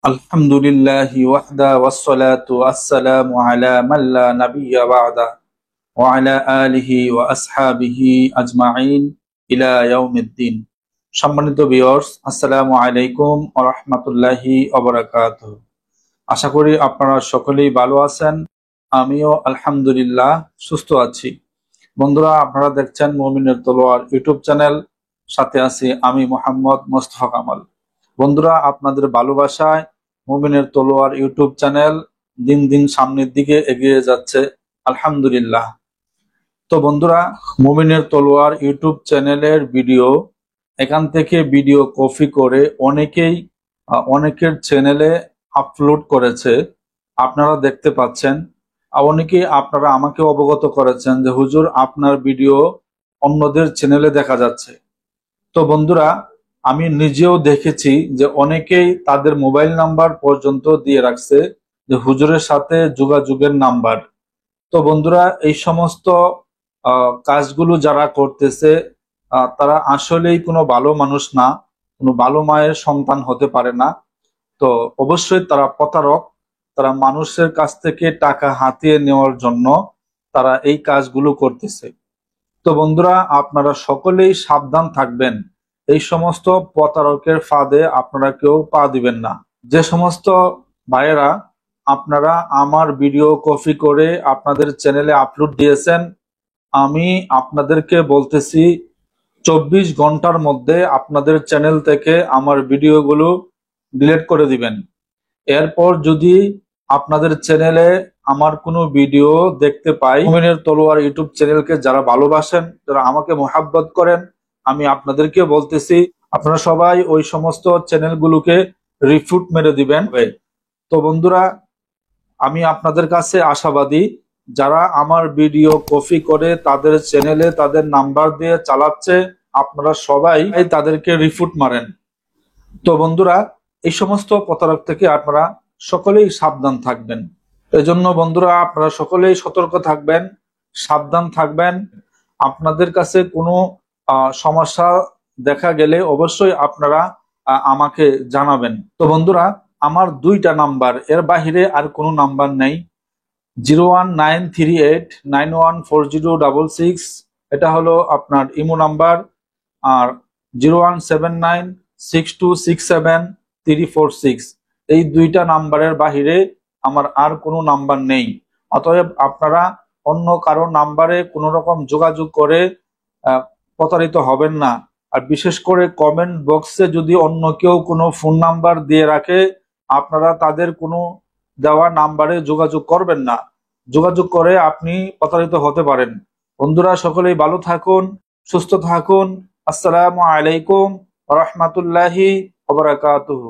আলহামদুলিল্লাহি ওয়াহদা ওয়াসসালাতু ওয়াসসালামু আলা মান লা নাবিয়্যা বা'দা ওয়া আলা আলিহি ওয়া আসহাবিহি আজমাইন ইলা ইয়াউমিদ্দিন। সম্মানিত ভিউয়ার্স, আসসালামু আলাইকুম ওয়া রাহমাতুল্লাহি ওয়া বারাকাতুহু। আশা করি আপনারা সকলেই ভালো আছেন। আমিও আলহামদুলিল্লাহ সুস্থ আছি। বন্ধুরা, আপনারা দেখছেন মুমিনের তলোয়ার ইউটিউব চ্যানেল, সাথে আছি আমি মোহাম্মদ মোস্তফা কামাল। বন্ধুরা, আপনাদের ভালোবাসায় মুমিনের তলোয়ার ইউটিউব চ্যানেল দিন দিন সামনের দিকে এগিয়ে যাচ্ছে, আলহামদুলিল্লাহ। তো বন্ধুরা, মুমিনের তলোয়ার ইউটিউব চ্যানেলের ভিডিও এখান থেকে ভিডিও কপি করে অনেকের চ্যানেলে আপলোড করেছে, আপনারা দেখতে পাচ্ছেন। অনেকেই আপনারা আমাকে অবগত করেছেন যে হুজুর, আপনার ভিডিও অন্যদের চ্যানেলে দেখা যাচ্ছে। তো বন্ধুরা, আমি নিজেও দেখেছি যে অনেকেই তাদের মোবাইল নাম্বার পর্যন্ত দিয়ে রাখছে যে হুজুরের সাথে যোগাযোগের নাম্বার। তো বন্ধুরা, এই সমস্ত কাজগুলো যারা করতেছে তারা আসলেই কোনো ভালো মানুষ না, কোনো ভালো মায়ের সন্তান হতে পারে না। তো অবশ্যই তারা প্রতারক। তারা মানুষের কাছ থেকে টাকা হাতিয়ে নেওয়ার জন্য তারা এই কাজগুলো করতেছে। তো বন্ধুরা, আপনারা সকলেই সাবধান থাকবেন। এই সমস্ত প্রতারকের ফাঁদে আপনারা কেউ পা দিবেন না। যে সমস্ত ভাইয়েরা আপনারা আমার ভিডিও কপি করে আপনাদের চ্যানেলে আপলোড দিয়েছেন, আমি আপনাদেরকে বলতেছি 24 ঘন্টার মধ্যে আপনাদের চ্যানেল থেকে আমার ভিডিওগুলো ডিলিট করে দিবেন। এরপর যদি আপনাদের চ্যানেলে আমার কোনো ভিডিও দেখতে পাই, মুমিনের তলোয়ার ইউটিউব চ্যানেলকে যারা ভালোবাসেন, যারা আমাকে মোহাব্বত করেন, আমি আপনাদেরকে বলতেছি আপনারা সবাই ওই সমস্ত চ্যানেলগুলোকে রিপোর্ট মেরে দিবেন। তো বন্ধুরা, আমি আপনাদের কাছে আশাবাদী, যারা আমার ভিডিও কপি করে তাদের চ্যানেলে তাদের নাম্বার দিয়ে চালাচ্ছে, আপনারা সবাই তাদেরকে রিপোর্ট মারেন। তো বন্ধুরা, এই সমস্ত প্রতারক থেকে আপনারা সকলেই সাবধান থাকবেন। এজন্য বন্ধুরা, আপনারা সকলেই সতর্ক থাকবেন, সাবধান থাকবেন। আপনাদের কাছে কোনো সমস্যা দেখা গেলে অবশ্যই আপনারা আমাকে জানাবেন। তো বন্ধুরা, আমার 2টা নাম্বার, এর বাহিরে আর কোনো নাম্বার নেই। 01938914066, এটা হলো আপনার ইমো নাম্বার। আর 01796267346, এই 2টা নাম্বারের বাহিরে আমার আর কোনো নাম্বার নেই। অতএব আপনারা অন্য কারো নাম্বারে কোনো রকম যোগাযোগ করে প্রতারিত হবেন না। আর বিশেষ করে কমেন্ট বক্সে যদি অন্য কেউ কোনো ফোন নাম্বার দিয়ে রাখে, আপনারা তাদের কোনো দেওয়া নাম্বারে যোগাযোগ করবেন না। যোগাযোগ করে আপনি প্রতারিত হতে পারেন। বন্ধুরা, সকলেই ভালো থাকুন, সুস্থ থাকুন। আসসালামু আলাইকুম ওয়া রাহমাতুল্লাহি ওয়া বারাকাতুহু।